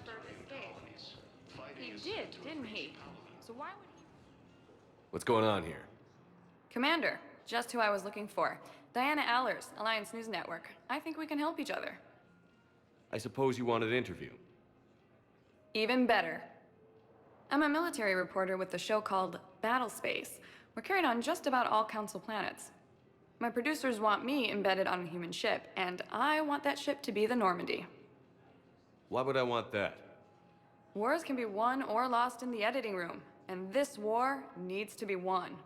Shepard escape. He did, didn't he? So why would he... What's going on here? Commander, just who I was looking for. Diana Allers, Alliance News Network. I think we can help each other. I suppose you want an interview. Even better. I'm a military reporter with the show called Battle Space. We're carried on just about all Council planets. My producers want me embedded on a human ship, and I want that ship to be the Normandy. Why would I want that? Wars can be won or lost in the editing room, and this war needs to be won.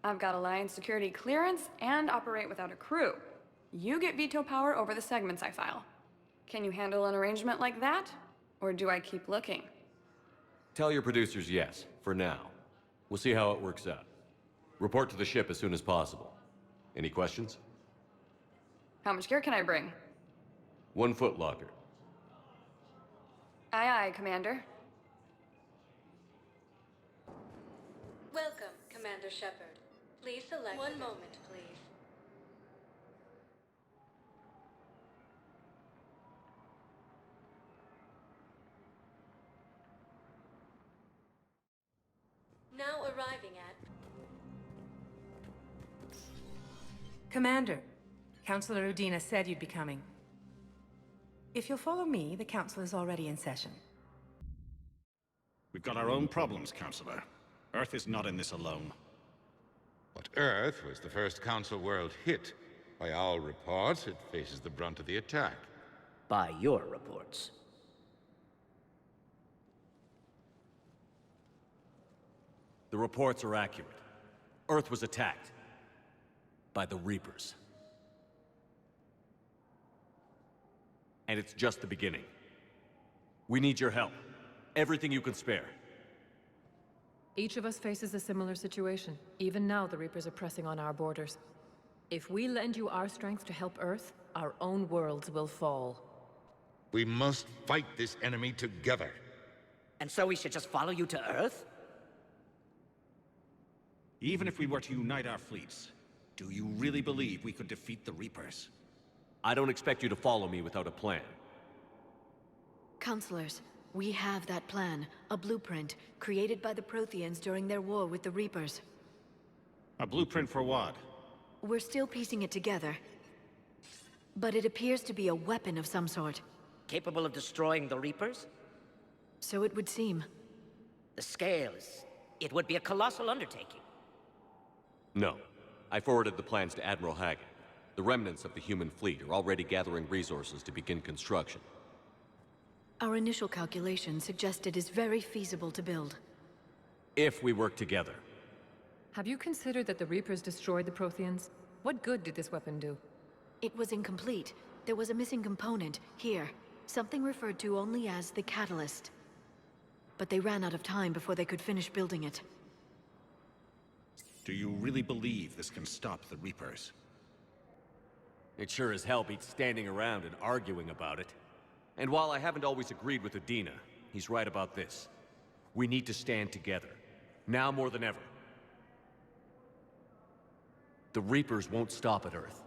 I've got Alliance security clearance and operate without a crew. You get veto power over the segments I file. Can you handle an arrangement like that? Or do I keep looking? Tell your producers yes, for now. We'll see how it works out. Report to the ship as soon as possible. Any questions? How much gear can I bring? 1 foot locker. Aye, aye, Commander. Welcome, Commander Shepard. Please select... One moment, please. Now arriving at... Commander, Councillor Udina said you'd be coming. If you'll follow me, the Council is already in session. We've got our own problems, Councillor. Earth is not in this alone. But Earth was the first Council world hit. By all reports, it faces the brunt of the attack. By your reports. The reports are accurate. Earth was attacked. By the Reapers. And it's just the beginning. We need your help. Everything you can spare. Each of us faces a similar situation. Even now, the Reapers are pressing on our borders. If we lend you our strength to help Earth, our own worlds will fall. We must fight this enemy together. And so we should just follow you to Earth? Even if we were to unite our fleets, do you really believe we could defeat the Reapers? I don't expect you to follow me without a plan. Counselors, we have that plan. A blueprint, created by the Protheans during their war with the Reapers. A blueprint for what? We're still piecing it together. But it appears to be a weapon of some sort. Capable of destroying the Reapers? So it would seem. The scale is... it would be a colossal undertaking. No. I forwarded the plans to Admiral Hagen. The remnants of the human fleet are already gathering resources to begin construction. Our initial calculations suggest it is very feasible to build. If we work together. Have you considered that the Reapers destroyed the Protheans? What good did this weapon do? It was incomplete. There was a missing component, here. Something referred to only as the catalyst. But they ran out of time before they could finish building it. Do you really believe this can stop the Reapers? It sure as hell beats standing around and arguing about it. And while I haven't always agreed with Udina, he's right about this. We need to stand together. Now more than ever. The Reapers won't stop at Earth.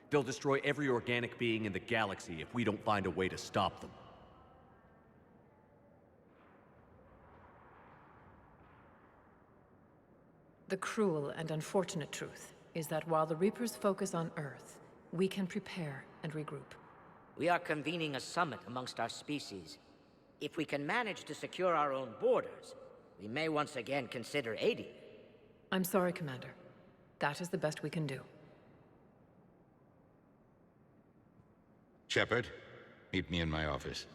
They'll destroy every organic being in the galaxy if we don't find a way to stop them. The cruel and unfortunate truth is that while the Reapers focus on Earth, we can prepare and regroup. We are convening a summit amongst our species. If we can manage to secure our own borders, we may once again consider aiding. I'm sorry, Commander. That is the best we can do. Shepard, meet me in my office.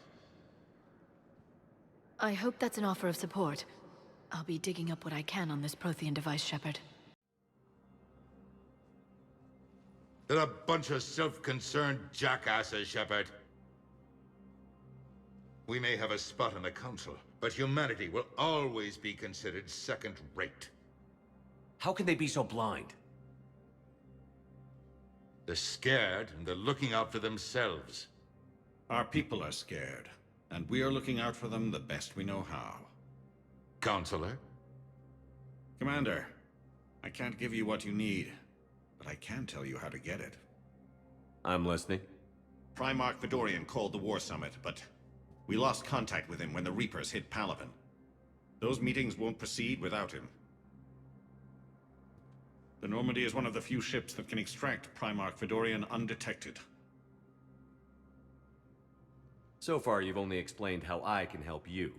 I hope that's an offer of support. I'll be digging up what I can on this Prothean device, Shepard. They're a bunch of self-concerned jackasses, Shepard. We may have a spot in the Council, but humanity will always be considered second-rate. How can they be so blind? They're scared, and they're looking out for themselves. Our people are scared, and we are looking out for them the best we know how. Counselor? Commander, I can't give you what you need, but I can tell you how to get it. I'm listening. Primarch Vidorian called the War Summit, but We lost contact with him when the Reapers hit Palaven. Those meetings won't proceed without him. The Normandy is one of the few ships that can extract Primarch Fedorian undetected. So far, you've only explained how I can help you.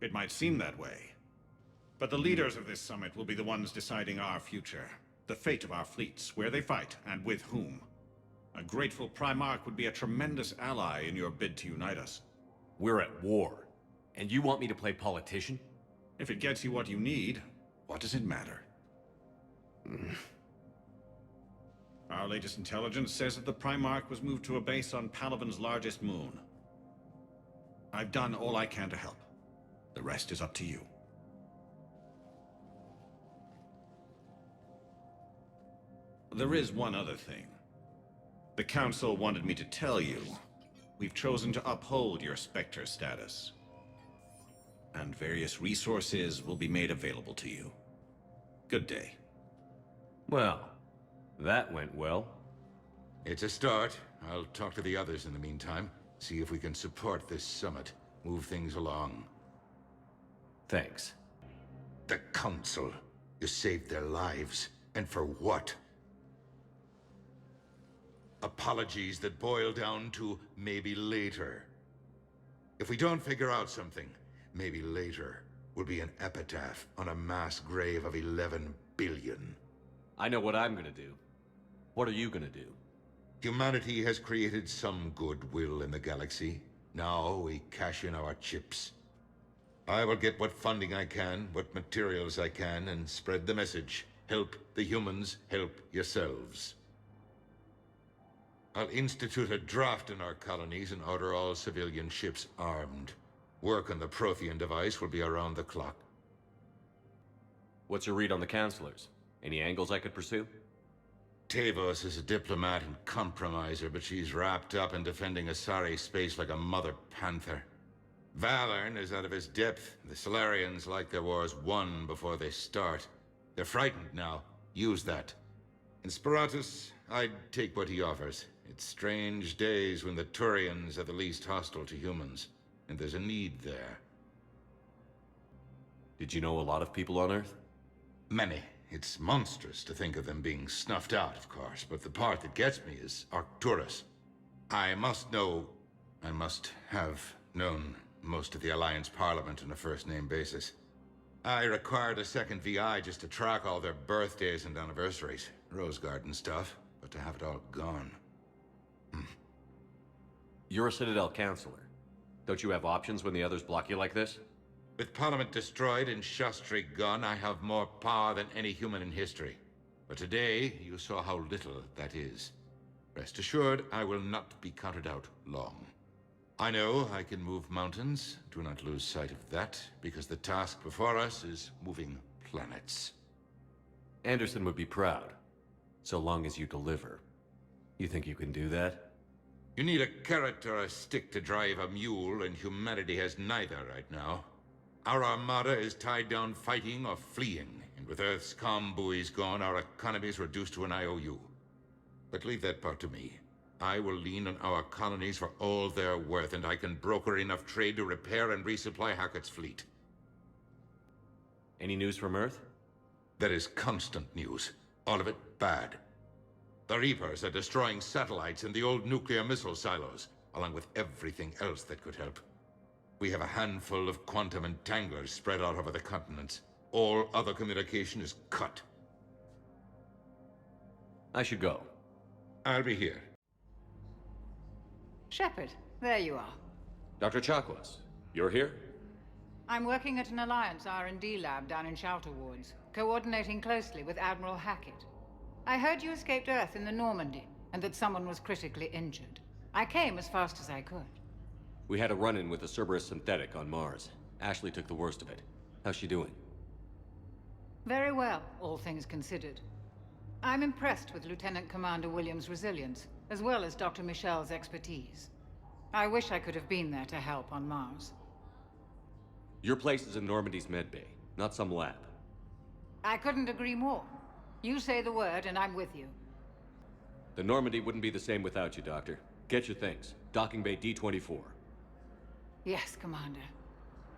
It might seem that way. But the leaders of this summit will be the ones deciding our future. The fate of our fleets, where they fight, and with whom. A grateful Primarch would be a tremendous ally in your bid to unite us. We're at war. And you want me to play politician? If it gets you what you need, what does it matter? Our latest intelligence says that the Primarch was moved to a base on Palaven's largest moon. I've done all I can to help. The rest is up to you. There is one other thing. The Council wanted me to tell you, we've chosen to uphold your Spectre status. And various resources will be made available to you. Good day. Well, that went well. It's a start. I'll talk to the others in the meantime. See if we can support this summit. Move things along. Thanks. The Council. You saved their lives. And for what? Apologies that boil down to maybe later. If we don't figure out something, maybe later will be an epitaph on a mass grave of 11 billion. I know what I'm gonna do. What are you gonna do? Humanity has created some goodwill in the galaxy. Now we cash in our chips. I will get what funding I can, what materials I can, and spread the message. Help the humans, help yourselves. I'll institute a draft in our colonies and order all civilian ships armed. Work on the Prothean device will be around the clock. What's your read on the counselors? Any angles I could pursue? Tavos is a diplomat and compromiser, but she's wrapped up in defending Asari space like a mother panther. Valorn is out of his depth. The Solarians like their wars won before they start. They're frightened now. Use that. In Sparatus, I'd take what he offers. It's strange days when the Turians are the least hostile to humans, and there's a need there. Did you know a lot of people on Earth? Many. It's monstrous to think of them being snuffed out, of course, but the part that gets me is Arcturus. I must have known most of the Alliance Parliament on a first-name basis. I required a second VI just to track all their birthdays and anniversaries. Rose Garden stuff, but to have it all gone. You're a Citadel counselor. Don't you have options when the others block you like this? With Parliament destroyed and Shastri gone, I have more power than any human in history. But today, you saw how little that is. Rest assured, I will not be counted out long. I know I can move mountains. Do not lose sight of that, because the task before us is moving planets. Anderson would be proud, so long as you deliver. You think you can do that? You need a carrot or a stick to drive a mule, and humanity has neither right now. Our armada is tied down fighting or fleeing, and with Earth's comm buoys gone, our economy is reduced to an IOU. But leave that part to me. I will lean on our colonies for all they're worth, and I can broker enough trade to repair and resupply Hackett's fleet. Any news from Earth? There is constant news. All of it bad. The Reapers are destroying satellites and the old nuclear missile silos, along with everything else that could help. We have a handful of quantum entanglers spread out over the continents. All other communication is cut. I should go. I'll be here. Shepard, there you are. Dr. Chakwas, you're here? I'm working at an Alliance R&D lab down in Shelter Wards, coordinating closely with Admiral Hackett. I heard you escaped Earth in the Normandy, and that someone was critically injured. I came as fast as I could. We had a run-in with a Cerberus synthetic on Mars. Ashley took the worst of it. How's she doing? Very well, all things considered. I'm impressed with Lieutenant Commander Williams' resilience, as well as Dr. Michel's expertise. I wish I could have been there to help on Mars. Your place is in Normandy's medbay, not some lab. I couldn't agree more. You say the word and I'm with you. The Normandy wouldn't be the same without you, Doctor. Get your things. Docking Bay D-24. Yes, Commander.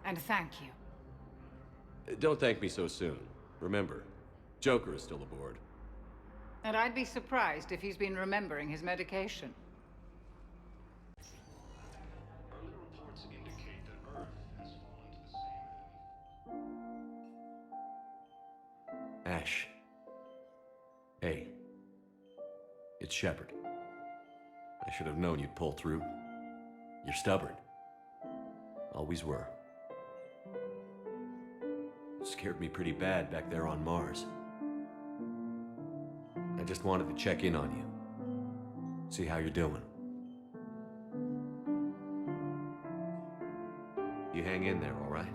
And thank you. Don't thank me so soon. Remember, Joker is still aboard. And I'd be surprised if he's been remembering his medication. Early reports indicate that Earth has fallen to the same. Ash. Hey. It's Shepard. I should have known you'd pull through. You're stubborn. Always were. Scared me pretty bad back there on Mars. I just wanted to check in on you. See how you're doing. You hang in there, all right?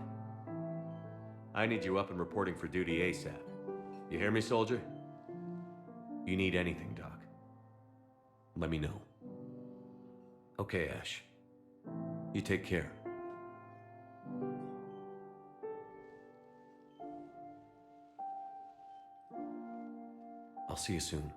I need you up and reporting for duty ASAP. You hear me, soldier? You need anything, Doc. Let me know. Okay, Ash. You take care. I'll see you soon.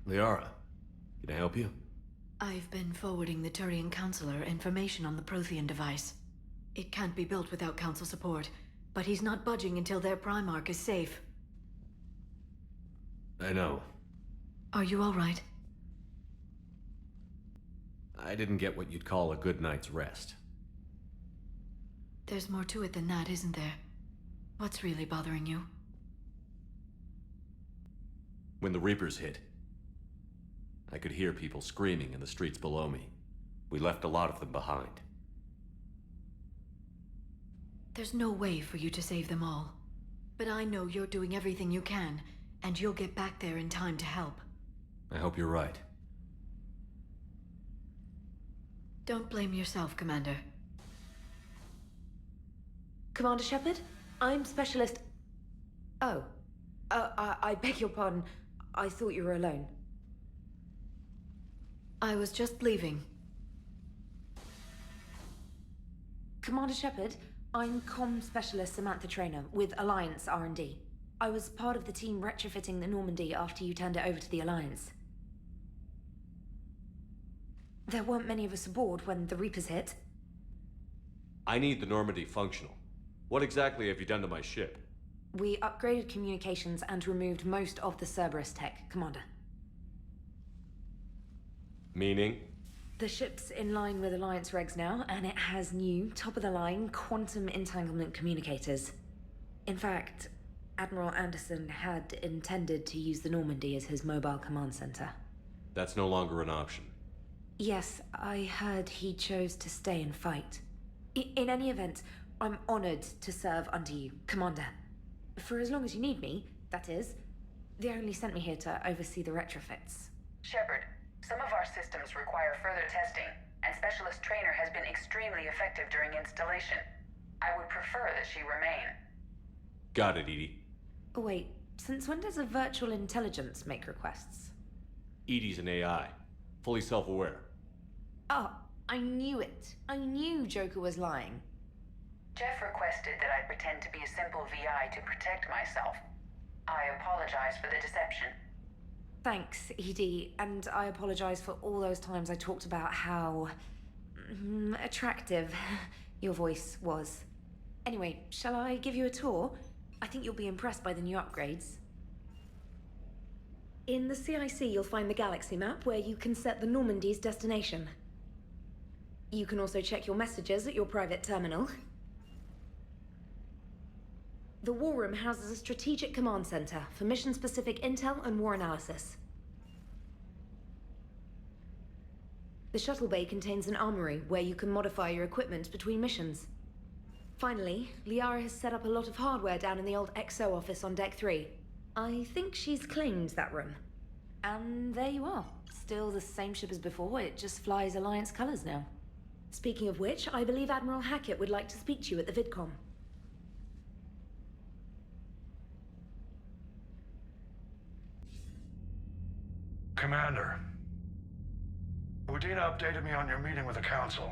Liara, can I help you? I've been forwarding the Turian Counselor information on the Prothean device. It can't be built without Council support, but he's not budging until their Primarch is safe. I know. Are you all right? I didn't get what you'd call a good night's rest. There's more to it than that, isn't there? What's really bothering you? When the Reapers hit, I could hear people screaming in the streets below me. We left a lot of them behind. There's no way for you to save them all. But I know you're doing everything you can, and you'll get back there in time to help. I hope you're right. Don't blame yourself, Commander. Commander Shepard? I'm Specialist... Oh. I beg your pardon. I thought you were alone. I was just leaving. Commander Shepard, I'm Comm Specialist Samantha Traynor with Alliance R&D. I was part of the team retrofitting the Normandy after you turned it over to the Alliance. There weren't many of us aboard when the Reapers hit. I need the Normandy functional. What exactly have you done to my ship? We upgraded communications and removed most of the Cerberus tech, Commander. Meaning? The ship's in line with Alliance regs now, and it has new, top-of-the-line, quantum entanglement communicators. In fact, Admiral Anderson had intended to use the Normandy as his mobile command center. That's no longer an option. Yes, I heard he chose to stay and fight. In any event, I'm honored to serve under you, Commander. For as long as you need me, that is. They only sent me here to oversee the retrofits. Shepard, some of our systems require further testing, and Specialist Trainer has been extremely effective during installation. I would prefer that she remain. Got it, Edie. Wait, since when does a virtual intelligence make requests? Edie's an AI, fully self-aware. Oh, I knew it. I knew Joker was lying. Jeff requested that I pretend to be a simple VI to protect myself. I apologize for the deception. Thanks, Edie, and I apologize for all those times I talked about how... attractive your voice was. Anyway, shall I give you a tour? I think you'll be impressed by the new upgrades. In the CIC, you'll find the galaxy map where you can set the Normandy's destination. You can also check your messages at your private terminal. The War Room houses a strategic command center for mission-specific intel and war analysis. The shuttle bay contains an armory where you can modify your equipment between missions. Finally, Liara has set up a lot of hardware down in the old XO office on Deck 3. I think she's claimed that room. And there you are. Still the same ship as before, it just flies Alliance colors now. Speaking of which, I believe Admiral Hackett would like to speak to you at the VidCom. Commander, Udina updated me on your meeting with the Council.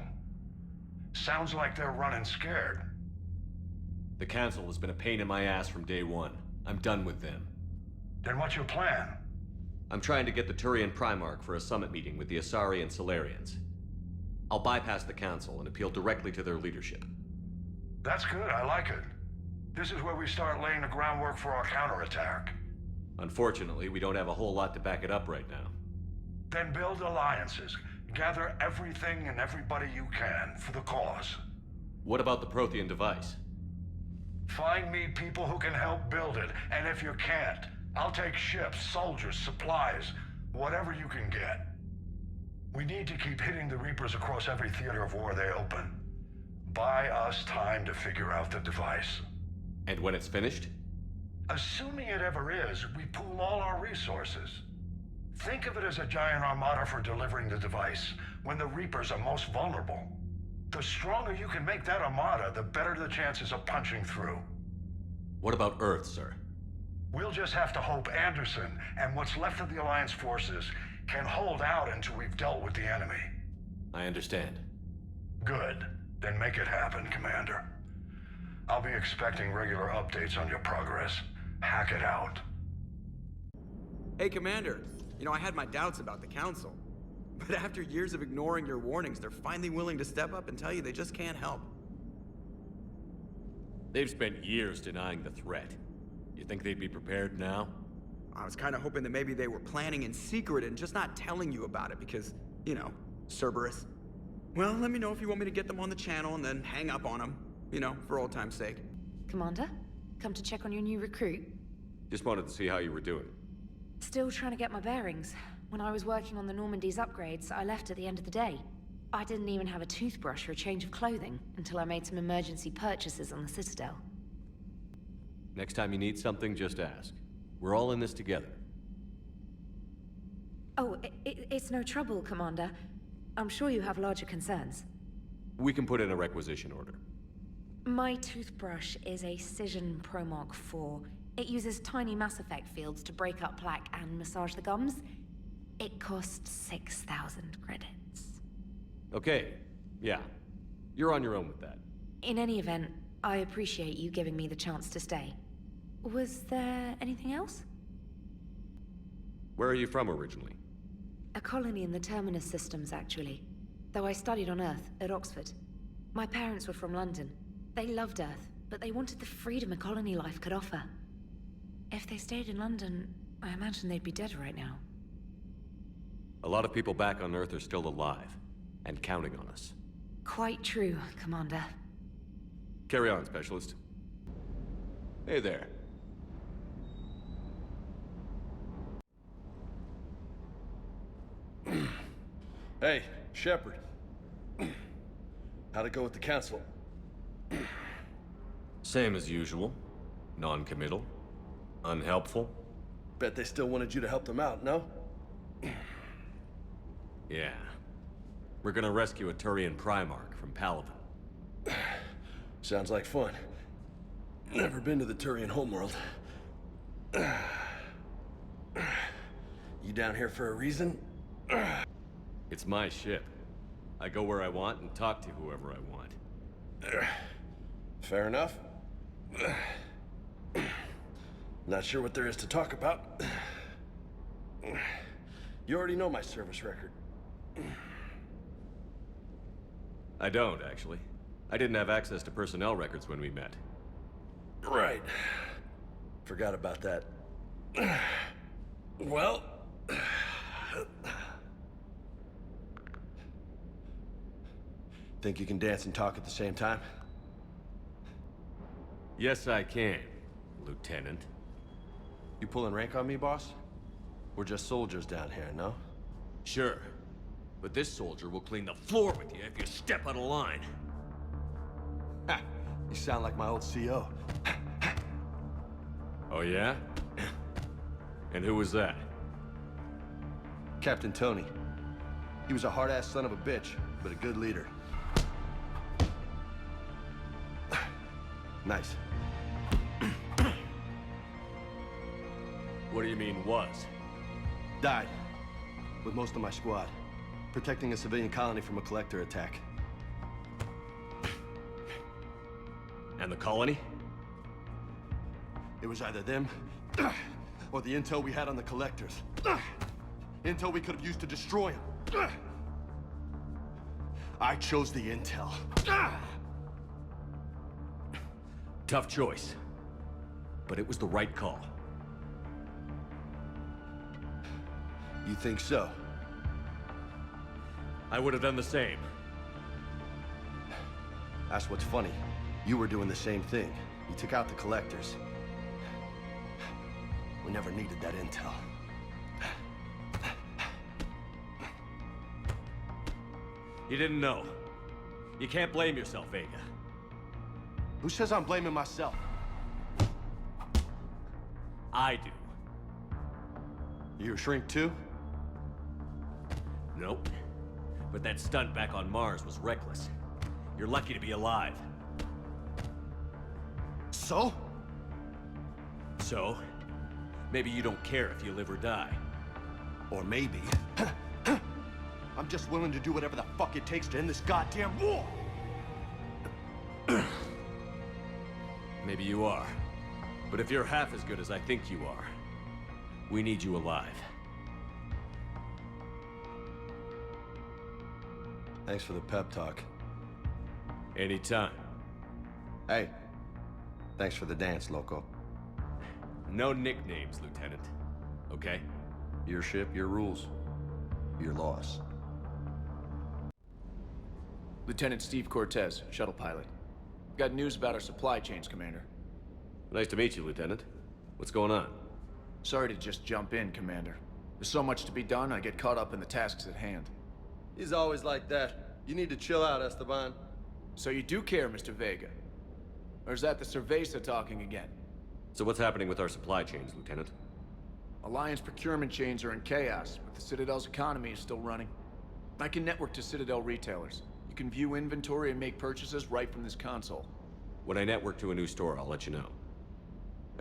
Sounds like they're running scared. The Council has been a pain in my ass from day one. I'm done with them. Then what's your plan? I'm trying to get the Turian Primarch for a summit meeting with the Asari and Solarians. I'll bypass the Council and appeal directly to their leadership. That's good, I like it. This is where we start laying the groundwork for our counterattack. Unfortunately, we don't have a whole lot to back it up right now. Then build alliances. Gather everything and everybody you can for the cause. What about the Prothean device? Find me people who can help build it, and if you can't, I'll take ships, soldiers, supplies, whatever you can get. We need to keep hitting the Reapers across every theater of war they open. Buy us time to figure out the device. And when it's finished? Assuming it ever is, we pool all our resources. Think of it as a giant armada for delivering the device, when the Reapers are most vulnerable. The stronger you can make that armada, the better the chances of punching through. What about Earth, sir? We'll just have to hope Anderson and what's left of the Alliance forces can hold out until we've dealt with the enemy. I understand. Good. Then make it happen, Commander. I'll be expecting regular updates on your progress. Hack it out. Hey, Commander. You know, I had my doubts about the Council. But after years of ignoring your warnings, they're finally willing to step up and tell you they just can't help. They've spent years denying the threat. You think they'd be prepared now? I was kind of hoping that maybe they were planning in secret and just not telling you about it because, you know, Cerberus. Well, let me know if you want me to get them on the channel and then hang up on them. You know, for old time's sake. Commander, come to check on your new recruit. Just wanted to see how you were doing. Still trying to get my bearings. When I was working on the Normandy's upgrades, I left at the end of the day. I didn't even have a toothbrush or a change of clothing until I made some emergency purchases on the Citadel. Next time you need something, just ask. We're all in this together. Oh, it's no trouble, Commander. I'm sure you have larger concerns. We can put in a requisition order. My toothbrush is a Cision Pro Mark IV. It uses tiny Mass Effect fields to break up plaque and massage the gums. It costs 6,000 credits. Okay, yeah. You're on your own with that. In any event, I appreciate you giving me the chance to stay. Was there anything else? Where are you from originally? A colony in the Terminus systems, actually. Though I studied on Earth, at Oxford. My parents were from London. They loved Earth, but they wanted the freedom a colony life could offer. If they stayed in London, I imagine they'd be dead right now. A lot of people back on Earth are still alive, and counting on us. Quite true, Commander. Carry on, Specialist. Hey there. Hey, Shepard. How'd it go with the council? Same as usual. Non-committal. Unhelpful. Bet they still wanted you to help them out, no? Yeah. We're gonna rescue a Turian Primarch from Palaven. Sounds like fun. Never been to the Turian homeworld. You down here for a reason? It's my ship. I go where I want and talk to whoever I want. Fair enough. Not sure what there is to talk about. You already know my service record. I don't, actually. I didn't have access to personnel records when we met. Right. Forgot about that. Well... Think you can dance and talk at the same time? Yes, I can, Lieutenant. You pulling rank on me, boss? We're just soldiers down here, no? Sure. But this soldier will clean the floor with you if you step out of line. Ha! You sound like my old CO. Oh, yeah? And who was that? Captain Tony. He was a hard-ass son of a bitch, but a good leader. Nice. What do you mean, was? Died. With most of my squad. Protecting a civilian colony from a collector attack. And the colony? It was either them, or the intel we had on the collectors. Intel we could have used to destroy them. I chose the intel. Tough choice. But it was the right call. You think so? I would have done the same. That's what's funny. You were doing the same thing. You took out the collectors. We never needed that intel. You didn't know. You can't blame yourself, Vega. Who says I'm blaming myself? I do. You a shrink too? Nope. But that stunt back on Mars was reckless. You're lucky to be alive. So? So? Maybe you don't care if you live or die. Or maybe... I'm just willing to do whatever the fuck it takes to end this goddamn war! Maybe you are. But if you're half as good as I think you are, we need you alive. Thanks for the pep talk. Anytime. Hey, thanks for the dance, Loco. No nicknames, Lieutenant. Okay? Your ship, your rules. Your loss. Lieutenant Steve Cortez, shuttle pilot. Got news about our supply chains, Commander. Nice to meet you, Lieutenant. What's going on? Sorry to just jump in, Commander. There's so much to be done, I get caught up in the tasks at hand. He's always like that. You need to chill out, Esteban. So you do care, Mr. Vega? Or is that the Cerveza talking again? So what's happening with our supply chains, Lieutenant? Alliance procurement chains are in chaos, but the Citadel's economy is still running. I can network to Citadel retailers. You can view inventory and make purchases right from this console. When I network to a new store, I'll let you know.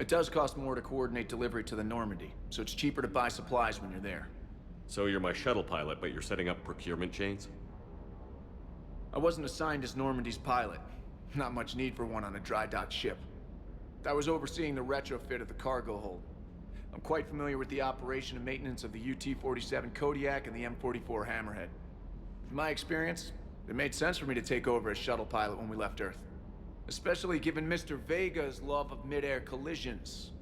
It does cost more to coordinate delivery to the Normandy, so it's cheaper to buy supplies when you're there. So you're my shuttle pilot, but you're setting up procurement chains? I wasn't assigned as Normandy's pilot. Not much need for one on a dry dock ship. I was overseeing the retrofit of the cargo hold. I'm quite familiar with the operation and maintenance of the UT-47 Kodiak and the M44 Hammerhead. From my experience, it made sense for me to take over as shuttle pilot when we left Earth. Especially given Mr. Vega's love of mid-air collisions.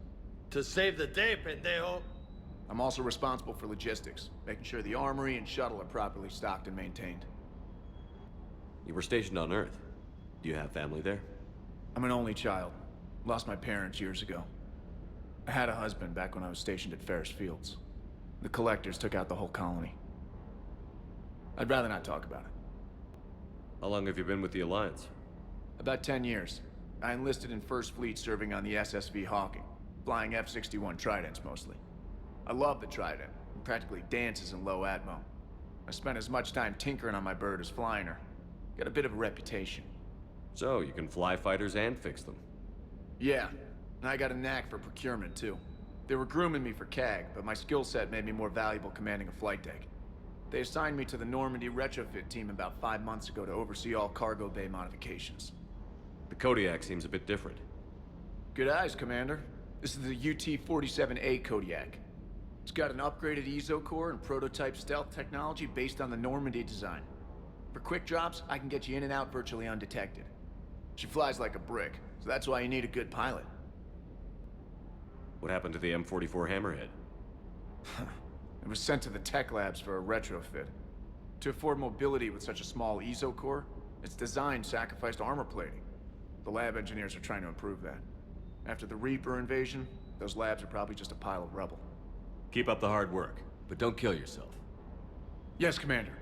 To save the day, pendejo! I'm also responsible for logistics, making sure the armory and shuttle are properly stocked and maintained. You were stationed on Earth. Do you have family there? I'm an only child. Lost my parents years ago. I had a husband back when I was stationed at Ferris Fields. The collectors took out the whole colony. I'd rather not talk about it. How long have you been with the Alliance? About 10 years. I enlisted in First Fleet serving on the SSV Hawking, flying F-61 Tridents mostly. I love the Trident. It practically dances in low atmo. I spent as much time tinkering on my bird as flying her. Got a bit of a reputation. So, you can fly fighters and fix them. Yeah, and I got a knack for procurement too. They were grooming me for CAG, but my skill set made me more valuable commanding a flight deck. They assigned me to the Normandy retrofit team about 5 months ago to oversee all cargo bay modifications. The Kodiak seems a bit different. Good eyes, Commander. This is the UT-47A Kodiak. It's got an upgraded EZO core and prototype stealth technology based on the Normandy design. For quick drops, I can get you in and out virtually undetected. She flies like a brick, so that's why you need a good pilot. What happened to the M44 Hammerhead? It was sent to the tech labs for a retrofit. To afford mobility with such a small EZO core, its design sacrificed armor plating. The lab engineers are trying to improve that. After the Reaper invasion, those labs are probably just a pile of rubble. Keep up the hard work, but don't kill yourself. Yes, Commander.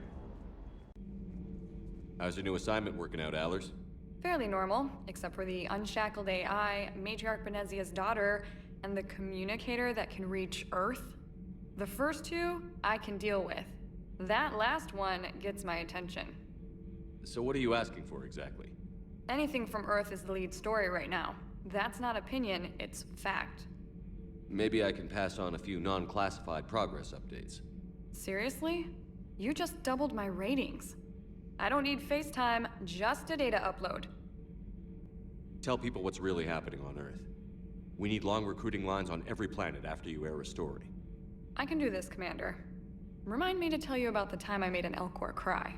How's your new assignment working out, Allers? Fairly normal, except for the unshackled AI, Matriarch Benezia's daughter, and the communicator that can reach Earth. The first two, I can deal with. That last one gets my attention. So what are you asking for exactly? Anything from Earth is the lead story right now. That's not opinion, it's fact. Maybe I can pass on a few non-classified progress updates. Seriously? You just doubled my ratings. I don't need FaceTime, just a data upload. Tell people what's really happening on Earth. We need long recruiting lines on every planet after you air a story. I can do this, Commander. Remind me to tell you about the time I made an Elcor cry.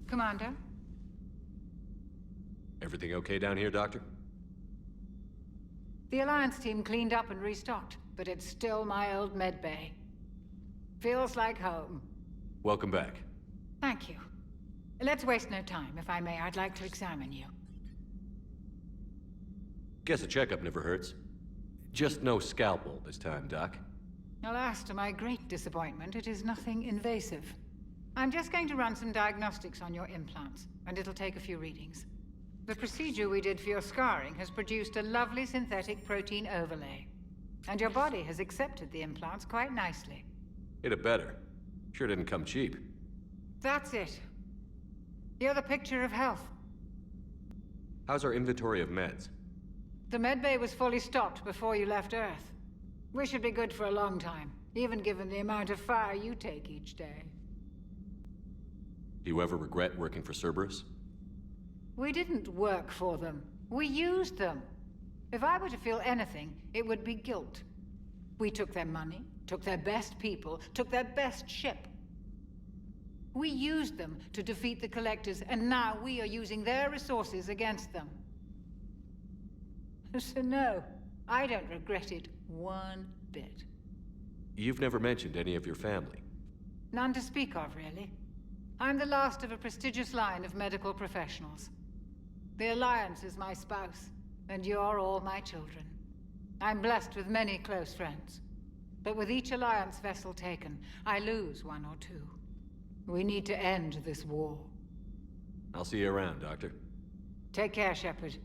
Commander? Everything okay down here, Doctor? The Alliance team cleaned up and restocked, but it's still my old medbay. Feels like home. Welcome back. Thank you. Let's waste no time. If I may, I'd like to examine you. Guess a checkup never hurts. Just no scalpel this time, Doc. Alas, to my great disappointment, it is nothing invasive. I'm just going to run some diagnostics on your implants, and it'll take a few readings. The procedure we did for your scarring has produced a lovely synthetic protein overlay. And your body has accepted the implants quite nicely. Hit it better. Sure didn't come cheap. That's it. You're the picture of health. How's our inventory of meds? The medbay was fully stocked before you left Earth. We should be good for a long time, even given the amount of fire you take each day. Do you ever regret working for Cerberus? We didn't work for them. We used them. If I were to feel anything, it would be guilt. We took their money, took their best people, took their best ship. We used them to defeat the Collectors, and now we are using their resources against them. So no, I don't regret it one bit. You've never mentioned any of your family. None to speak of, really. I'm the last of a prestigious line of medical professionals. The Alliance is my spouse, and you're all my children. I'm blessed with many close friends. But with each Alliance vessel taken, I lose one or two. We need to end this war. I'll see you around, Doctor. Take care, Shepard.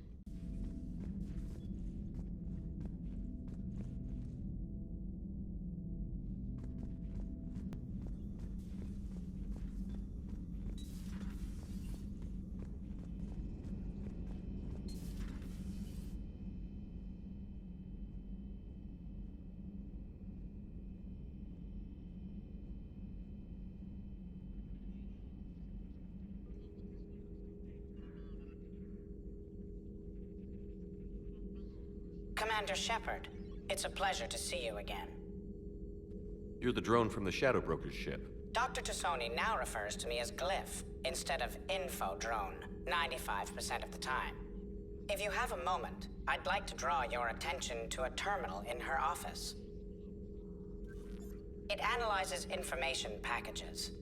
Commander Shepard, it's a pleasure to see you again. You're the drone from the Shadow Broker's ship. Dr. Tassoni now refers to me as Glyph, instead of Info Drone, 95% of the time. If you have a moment, I'd like to draw your attention to a terminal in her office. It analyzes information packages.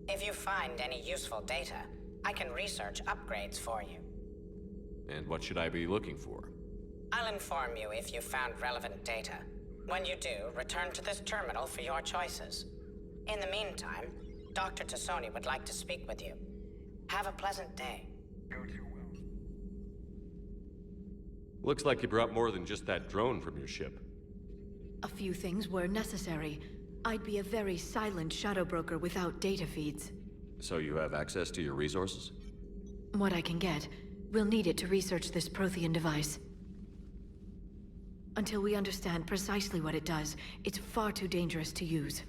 If you find any useful data, I can research upgrades for you. And what should I be looking for? I'll inform you if you've found relevant data. When you do, return to this terminal for your choices. In the meantime, Dr. Tassoni would like to speak with you. Have a pleasant day. Looks like you brought more than just that drone from your ship. A few things were necessary. I'd be a very silent shadow broker without data feeds. So you have access to your resources? What I can get. We'll need it to research this Prothean device. Until we understand precisely what it does, it's far too dangerous to use.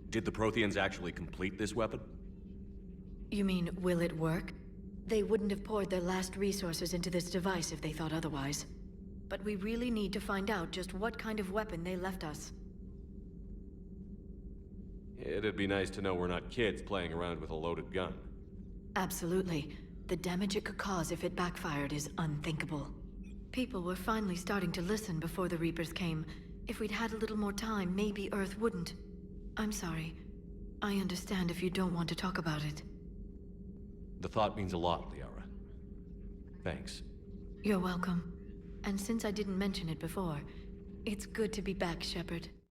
Did the Protheans actually complete this weapon? You mean, will it work? They wouldn't have poured their last resources into this device if they thought otherwise. But we really need to find out just what kind of weapon they left us. It'd be nice to know we're not kids playing around with a loaded gun. Absolutely. The damage it could cause if it backfired is unthinkable. People were finally starting to listen before the Reapers came. If we'd had a little more time, maybe Earth wouldn't. I'm sorry. I understand if you don't want to talk about it. The thought means a lot, Liara. Thanks. You're welcome. And since I didn't mention it before, it's good to be back, Shepard.